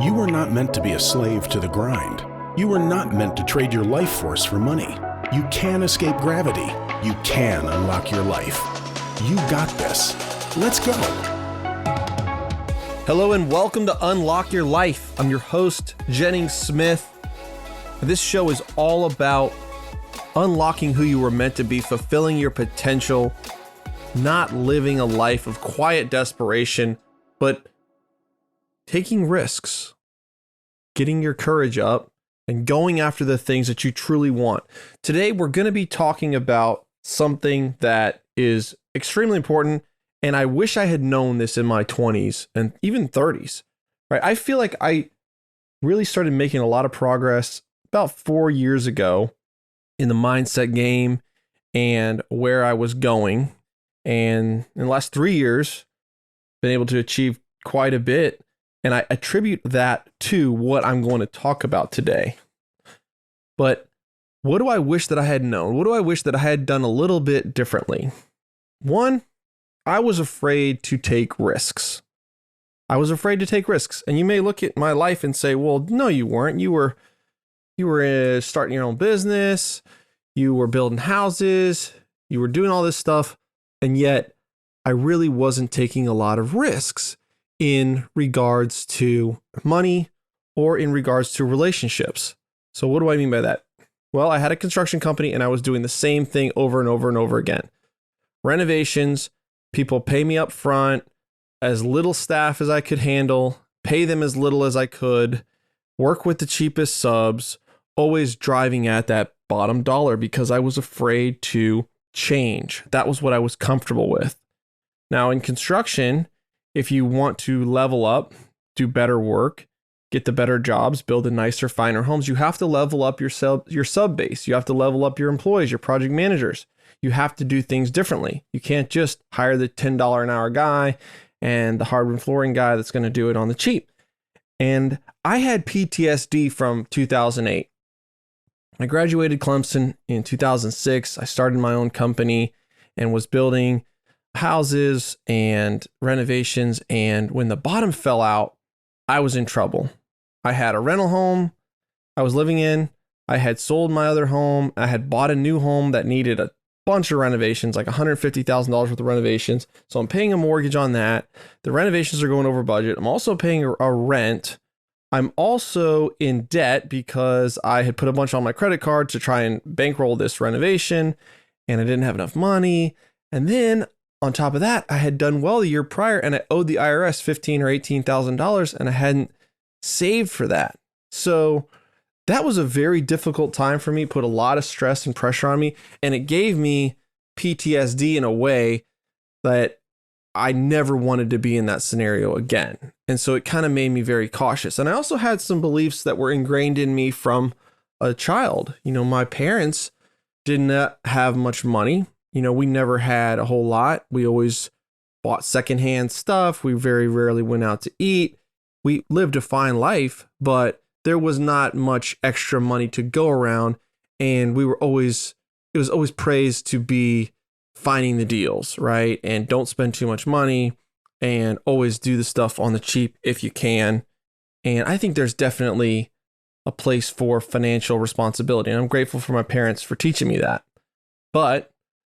You were not meant to be a slave to the grind. You were not meant to trade your life force for money. You can escape gravity. You can unlock your life. You got this. Let's go. Hello and welcome to Unlock Your Life. I'm your host, Jennings Smith. This show is all about unlocking who you were meant to be, fulfilling your potential, not living a life of quiet desperation, but taking risks, getting your courage up, and going after the things that you truly want. Today, we're going to be talking about something that is extremely important, and I wish I had known this in my 20s and even 30s. Right? I feel like I really started making a lot of progress about 4 years ago in the mindset game and where I was going. And in the last 3 years, been able to achieve quite a bit. And I attribute that to what I'm going to talk about today. But what do I wish that I had known? What do I wish that I had done a little bit differently? One, I was afraid to take risks. I was afraid to take risks. And you may look at my life and say, well, no, you weren't. You were starting your own business. You were building houses. You were doing all this stuff. And yet I really wasn't taking a lot of risks in regards to money or in regards to relationships. So what do I mean by that? Well, I had a construction company and I was doing the same thing over and over and over again. Renovations, people pay me up front, as little staff as I could handle, pay them as little as I could, work with the cheapest subs, always driving at that bottom dollar because I was afraid to change. That was what I was comfortable with. Now in construction, if you want to level up, do better work, get the better jobs, build the nicer, finer homes, you have to level up your sub base. You have to level up your employees, your project managers. You have to do things differently. You can't just hire the $10 an hour guy and the hardwood flooring guy that's going to do it on the cheap. And I had PTSD from 2008. I graduated Clemson in 2006. I started my own company and was building houses and renovations. And when the bottom fell out, I was in trouble. I had a rental home I was living in. I had sold my other home. I had bought a new home that needed a bunch of renovations, like $150,000 worth of renovations. So I'm paying a mortgage on that. The renovations are going over budget. I'm also paying a rent. I'm also in debt because I had put a bunch on my credit card to try and bankroll this renovation, and I didn't have enough money. And then on top of that, I had done well the year prior and I owed the IRS $15,000 or $18,000 and I hadn't saved for that. So that was a very difficult time for me, put a lot of stress and pressure on me, and it gave me PTSD in a way that I never wanted to be in that scenario again. And so it kind of made me very cautious. And I also had some beliefs that were ingrained in me from a child. You know, my parents did not have much money. You know, we never had a whole lot. We always bought secondhand stuff. We very rarely went out to eat. We lived a fine life, but there was not much extra money to go around. And it was always praised to be finding the deals, right? And don't spend too much money and always do the stuff on the cheap if you can. And I think there's definitely a place for financial responsibility. And I'm grateful for my parents for teaching me that. But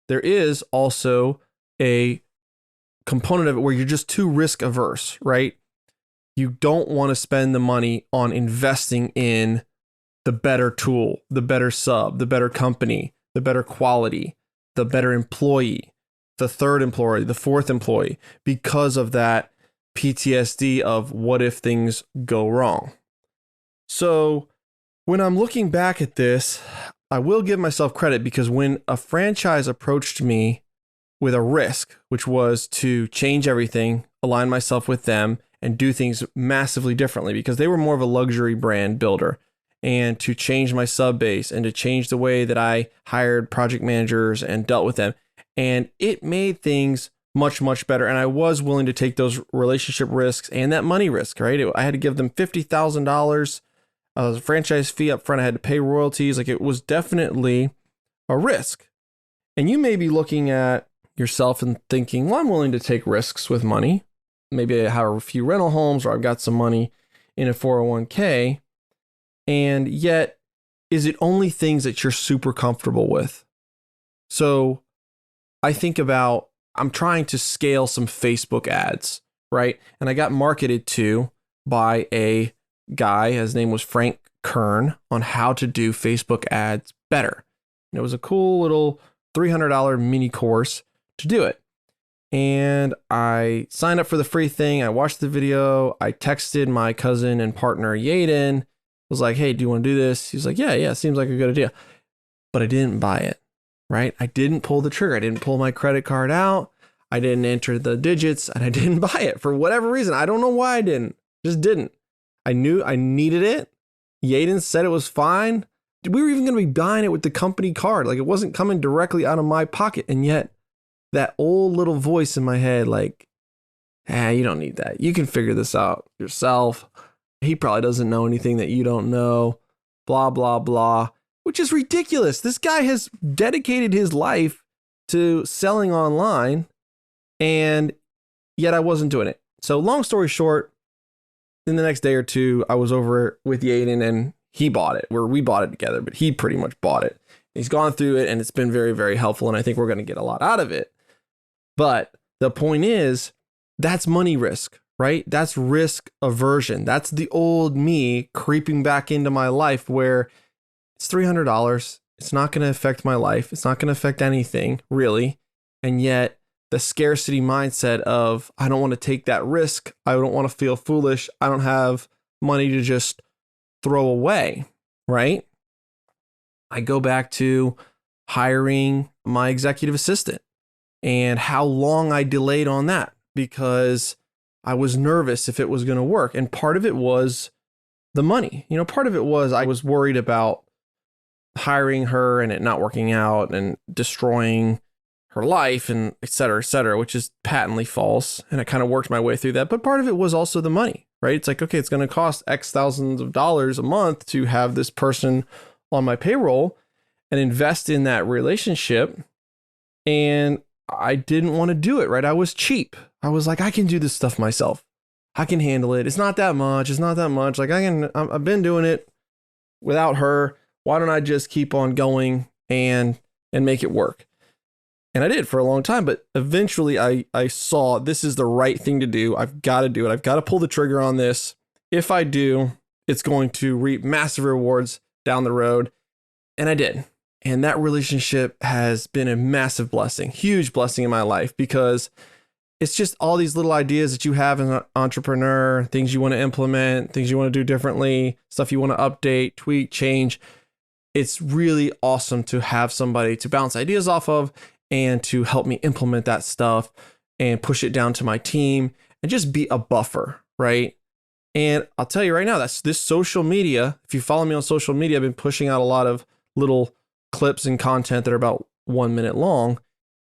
there is also a component of it where you're just too risk averse, right? You don't want to spend the money on investing in the better tool, the better sub, the better company, the better quality, the better employee, the third employee, the fourth employee, because of that PTSD of what if things go wrong. So when I'm looking back at this, I will give myself credit because when a franchise approached me with a risk, which was to change everything, align myself with them, and do things massively differently because they were more of a luxury brand builder, and to change my sub base and to change the way that I hired project managers and dealt with them. And it made things much, much better. And I was willing to take those relationship risks and that money risk, right? I had to give them $50,000 as a franchise fee up front. I had to pay royalties. Like, it was definitely a risk. And you may be looking at yourself and thinking, well, I'm willing to take risks with money. Maybe I have a few rental homes or I've got some money in a 401k. And yet, is it only things that you're super comfortable with? So I think about, I'm trying to scale some Facebook ads, right? And I got marketed to by a guy, his name was Frank Kern, on how to do Facebook ads better. And it was a cool little $300 mini course to do it. And I signed up for the free thing. I watched the video. I texted my cousin and partner, Yaden. Was like, hey, do you want to do this? He was like, yeah, seems like a good idea. But I didn't buy it, right? I didn't pull the trigger. I didn't pull my credit card out. I didn't enter the digits, and I didn't buy it for whatever reason. I don't know why I didn't. Just didn't. I knew I needed it. Yaden said it was fine. We were even going to be buying it with the company card. Like, it wasn't coming directly out of my pocket. And yet that old little voice in my head, like, you don't need that. You can figure this out yourself. He probably doesn't know anything that you don't know, blah, blah, blah, which is ridiculous. This guy has dedicated his life to selling online, and yet I wasn't doing it. So long story short, in the next day or two, I was over with Yaden and he bought it, where we bought it together, but he pretty much bought it. He's gone through it and it's been very, very helpful. And I think we're going to get a lot out of it. But the point is, that's money risk, right? That's risk aversion. That's the old me creeping back into my life where it's $300. It's not going to affect my life. It's not going to affect anything really. And yet the scarcity mindset of, I don't want to take that risk. I don't want to feel foolish. I don't have money to just throw away, right? I go back to hiring my executive assistant and how long I delayed on that because I was nervous if it was going to work. And part of it was the money. Part of it was I was worried about hiring her and it not working out and destroying her life and et cetera, which is patently false. And I kind of worked my way through that. But part of it was also the money, right? It's like, okay, it's going to cost X thousands of dollars a month to have this person on my payroll and invest in that relationship. And I didn't want to do it, right? I was cheap. I was like, I can do this stuff myself. I can handle it. It's not that much. Like I've been doing it without her. Why don't I just keep on going and make it work? And I did for a long time, but eventually I saw this is the right thing to do. I've got to do it. I've got to pull the trigger on this. If I do, it's going to reap massive rewards down the road. And I did. And that relationship has been a massive blessing, huge blessing in my life, because it's just all these little ideas that you have as an entrepreneur, things you want to implement, things you want to do differently, stuff you want to update, tweak, change. It's really awesome to have somebody to bounce ideas off of and to help me implement that stuff and push it down to my team and just be a buffer, right? And I'll tell you right now, that's this social media. If you follow me on social media, I've been pushing out a lot of little clips and content that are about 1 minute long.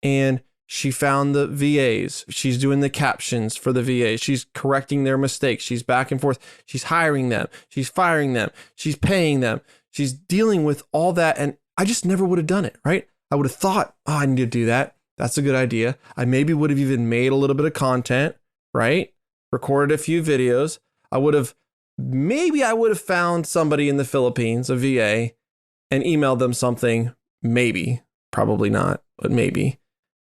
And she found the VAs. She's doing the captions for the VAs. She's correcting their mistakes. She's back and forth. She's hiring them. She's firing them. She's paying them. She's dealing with all that. And I just never would have done it, right? I would have thought, I need to do that. That's a good idea. I maybe would have even made a little bit of content, right? Recorded a few videos. I would have found somebody in the Philippines, a VA, and emailed them something. Maybe, probably not, but maybe.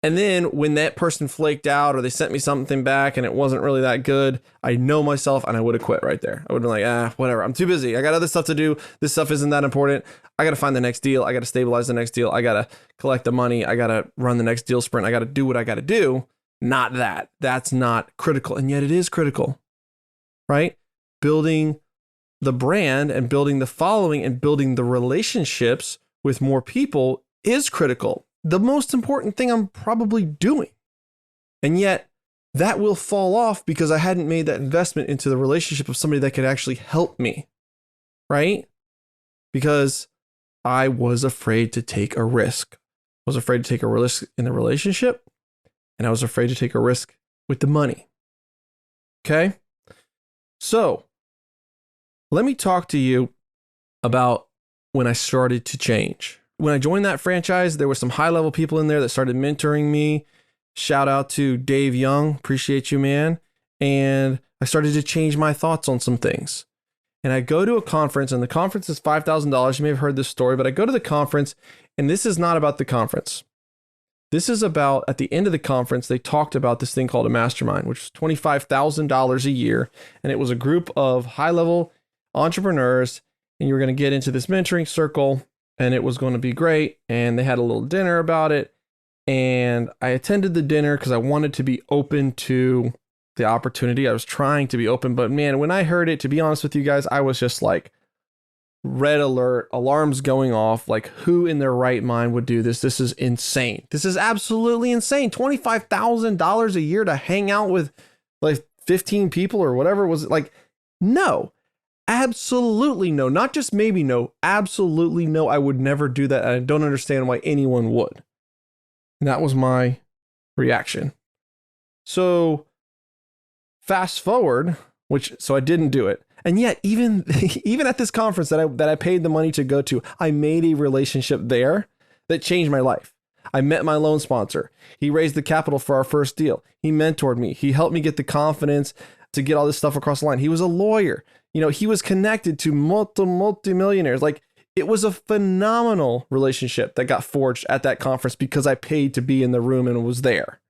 And then when that person flaked out or they sent me something back and it wasn't really that good, I know myself and I would have quit right there. I would have been like, whatever. I'm too busy. I got other stuff to do. This stuff isn't that important. I got to find the next deal. I got to stabilize the next deal. I got to collect the money. I got to run the next deal sprint. I got to do what I got to do. Not that. That's not critical. And yet it is critical, right? Building the brand and building the following and building the relationships with more people is critical. The most important thing I'm probably doing. And yet that will fall off because I hadn't made that investment into the relationship of somebody that could actually help me, right? Because I was afraid to take a risk. I was afraid to take a risk in the relationship, and I was afraid to take a risk with the money. Okay? So let me talk to you about when I started to change. When I joined that franchise, there were some high-level people in there that started mentoring me. Shout out to Dave Young. Appreciate you, man. And I started to change my thoughts on some things. And I go to a conference, and the conference is $5,000. You may have heard this story, but I go to the conference, and this is not about the conference. This is about, at the end of the conference, they talked about this thing called a mastermind, which is $25,000 a year. And it was a group of high-level entrepreneurs, and you were going to get into this mentoring circle, and it was going to be great. And they had a little dinner about it. And I attended the dinner because I wanted to be open to the opportunity. I was trying to be open, but man, when I heard it, to be honest with you guys, I was just like, red alert, alarms going off. Like, who in their right mind would do this? This is insane. This is absolutely insane. $25,000 a year to hang out with like 15 people or whatever it was. Like, no, absolutely no. Not just maybe no, absolutely no. I would never do that. And I don't understand why anyone would. And that was my reaction. So fast forward, so I didn't do it. And yet, even at this conference that I paid the money to go to, I made a relationship there that changed my life. I met my loan sponsor. He raised the capital for our first deal. He mentored me. He helped me get the confidence to get all this stuff across the line. He was a lawyer. You know, he was connected to multi-millionaires. Like, it was a phenomenal relationship that got forged at that conference because I paid to be in the room and was there.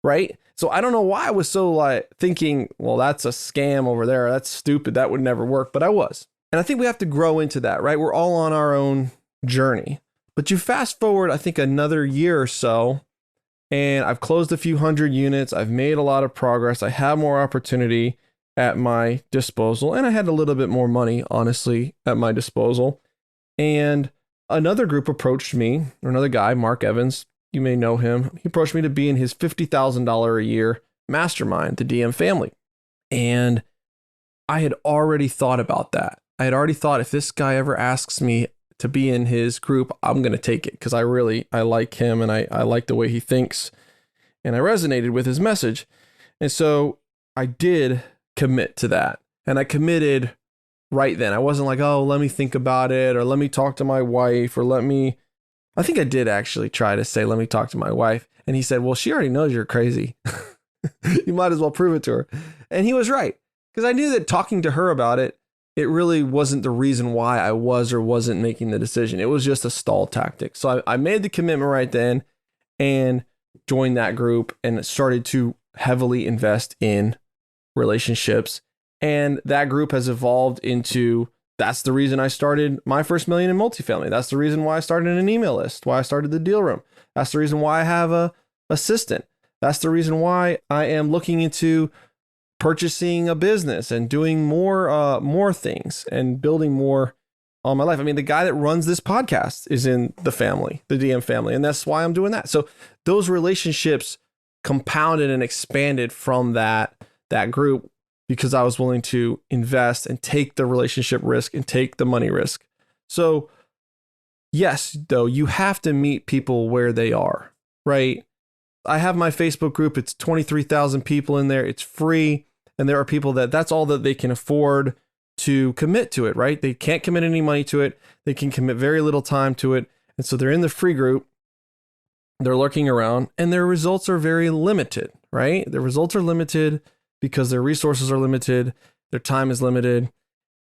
Right? So I don't know why I was so like thinking, well, that's a scam over there. That's stupid. That would never work. But I was. And I think we have to grow into that, right? We're all on our own journey. But you fast forward, I think, another year or so, and I've closed a few hundred units. I've made a lot of progress. I have more opportunity at my disposal. And I had a little bit more money, honestly, at my disposal. And another group approached me, or another guy, Mark Evans. You may know him. He approached me to be in his $50,000 a year mastermind, the DM family. And I had already thought about that. I had already thought, if this guy ever asks me to be in his group, I'm going to take it because I like him and I like the way he thinks. And I resonated with his message. And so I did commit to that. And I committed right then. I wasn't like, oh, let me think about it, or let me talk to my wife, or I think I did actually try to say, let me talk to my wife. And he said, well, she already knows you're crazy. You might as well prove it to her. And he was right. Because I knew that talking to her about it, it really wasn't the reason why I was or wasn't making the decision. It was just a stall tactic. So I made the commitment right then and joined that group and started to heavily invest in relationships. And that group has evolved into, that's the reason I started my first million in multifamily. That's the reason why I started an email list, why I started the deal room. That's the reason why I have a assistant. That's the reason why I am looking into purchasing a business and doing more things and building more on my life. I mean, the guy that runs this podcast is in the family, the DM family, and that's why I'm doing that. So those relationships compounded and expanded from that group because I was willing to invest and take the relationship risk and take the money risk. So yes, though, you have to meet people where they are, right? I have my Facebook group. It's 23,000 people in there. It's free. And there are people that's all that they can afford to commit to it, right? They can't commit any money to it. They can commit very little time to it. And so they're in the free group. They're lurking around and their results are very limited, right? Their results are limited because their resources are limited. Their time is limited.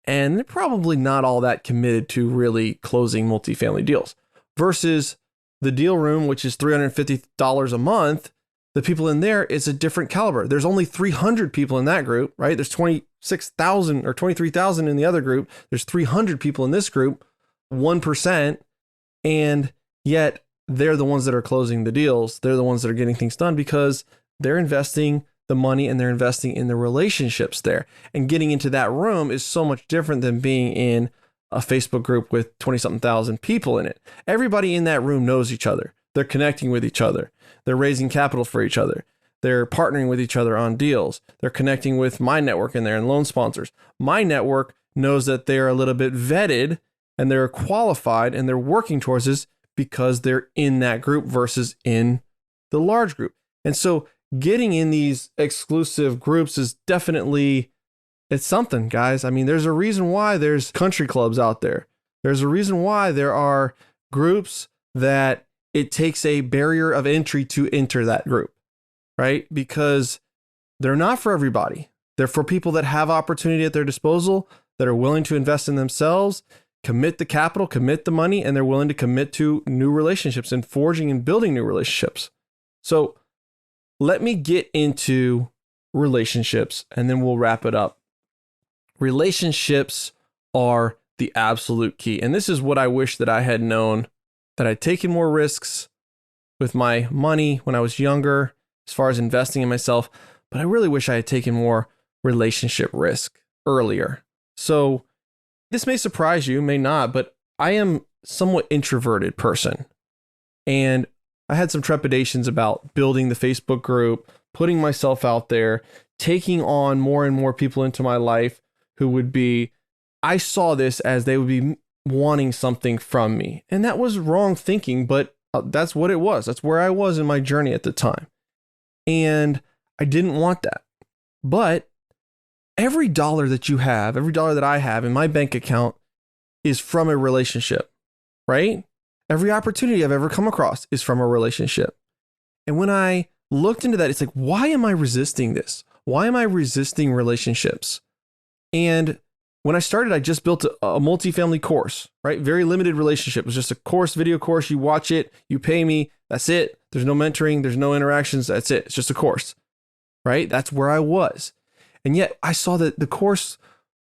And they're probably not all that committed to really closing multifamily deals versus the deal room, which is $350 a month. The people in there is a different caliber. There's only 300 people in that group, right? There's 26,000 or 23,000 in the other group. There's 300 people in this group, 1%. And yet they're the ones that are closing the deals. They're the ones that are getting things done because they're investing the money and they're investing in the relationships there. And getting into that room is so much different than being in a Facebook group with 20-something thousand people in it. Everybody in that room knows each other. They're connecting with each other. They're raising capital for each other. They're partnering with each other on deals. They're connecting with my network in there and loan sponsors. My network knows that they're a little bit vetted and they're qualified and they're working towards this because they're in that group versus in the large group. And so getting in these exclusive groups is definitely, it's something, guys. I mean, there's a reason why there's country clubs out there. There's a reason why there are groups that it takes a barrier of entry to enter that group, right? Because they're not for everybody. They're for people that have opportunity at their disposal, that are willing to invest in themselves, commit the capital, commit the money, and they're willing to commit to new relationships and forging and building new relationships. So let me get into relationships and then we'll wrap it up. Relationships are the absolute key. And this is what I wish that I had known, that I'd taken more risks with my money when I was younger, as far as investing in myself. But I really wish I had taken more relationship risk earlier. So this may surprise you, may not, but I am somewhat introverted person. And I had some trepidations about building the Facebook group, putting myself out there, taking on more and more people into my life who would be, I saw this as they would be wanting something from me. And that was wrong thinking, but that's what it was. That's where I was in my journey at the time. And I didn't want that. But every dollar that you have, every dollar that I have in my bank account is from a relationship, right? Every opportunity I've ever come across is from a relationship. And when I looked into that, it's like, why am I resisting this? Why am I resisting relationships? And when I started, I just built a multifamily course, right? Very limited relationship. It was just a course, video course. You watch it, you pay me. That's it. There's no mentoring. There's no interactions. That's it. It's just a course, right? That's where I was. And yet I saw that the course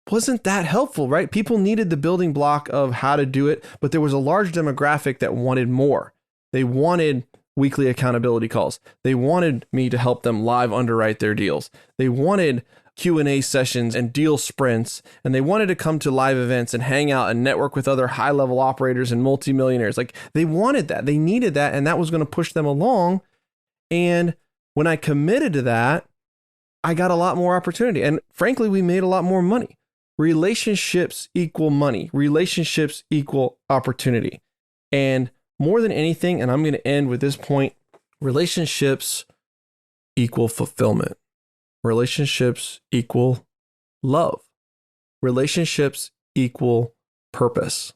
wasn't that helpful, right? People needed the building block of how to do it, but there was a large demographic that wanted more. They wanted weekly accountability calls. They wanted me to help them live underwrite their deals. They wanted Q&A sessions and deal sprints, and they wanted to come to live events and hang out and network with other high-level operators and multimillionaires. Like, they wanted that. They needed that, and that was going to push them along. And when I committed to that, I got a lot more opportunity. And frankly, we made a lot more money. Relationships equal money. Relationships equal opportunity. And more than anything, and I'm going to end with this point, relationships equal fulfillment. Relationships equal love. Relationships equal purpose.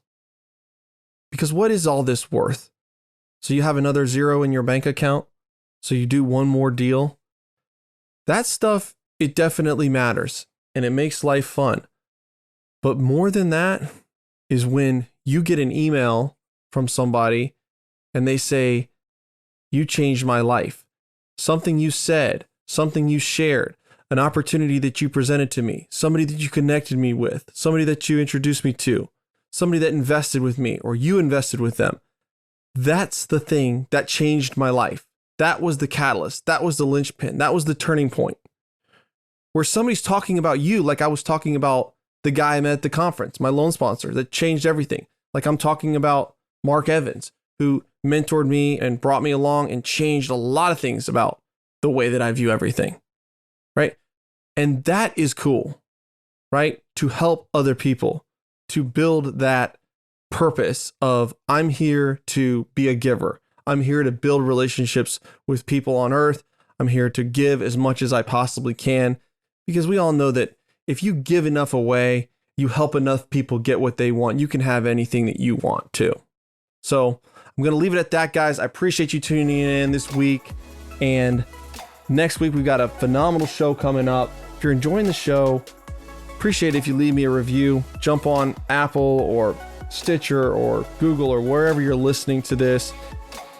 Because what is all this worth? So you have another zero in your bank account. So you do one more deal. That stuff, it definitely matters and it makes life fun. But more than that is when you get an email from somebody and they say, you changed my life. Something you said, something you shared, an opportunity that you presented to me, somebody that you connected me with, somebody that you introduced me to, somebody that invested with me or you invested with them. That's the thing that changed my life. That was the catalyst. That was the linchpin. That was the turning point. Where somebody's talking about you like I was talking about the guy I met at the conference, my loan sponsor that changed everything. Like I'm talking about Mark Evans, who mentored me and brought me along and changed a lot of things about the way that I view everything, right? And that is cool, right? To help other people, to build that purpose of I'm here to be a giver. I'm here to build relationships with people on earth. I'm here to give as much as I possibly can, because we all know that if you give enough away, you help enough people get what they want, you can have anything that you want too. So I'm going to leave it at that, guys. I appreciate you tuning in this week. And next week, we've got a phenomenal show coming up. If you're enjoying the show, appreciate it if you leave me a review. Jump on Apple or Stitcher or Google or wherever you're listening to this.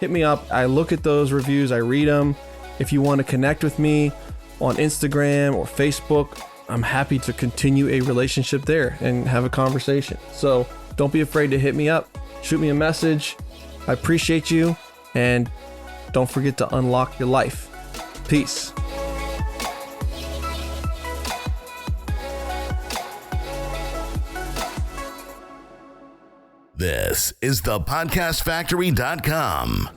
Hit me up. I look at those reviews. I read them. If you want to connect with me on Instagram or Facebook, I'm happy to continue a relationship there and have a conversation. So don't be afraid to hit me up. Shoot me a message. I appreciate you. And don't forget to unlock your life. Peace. This is thepodcastfactory.com.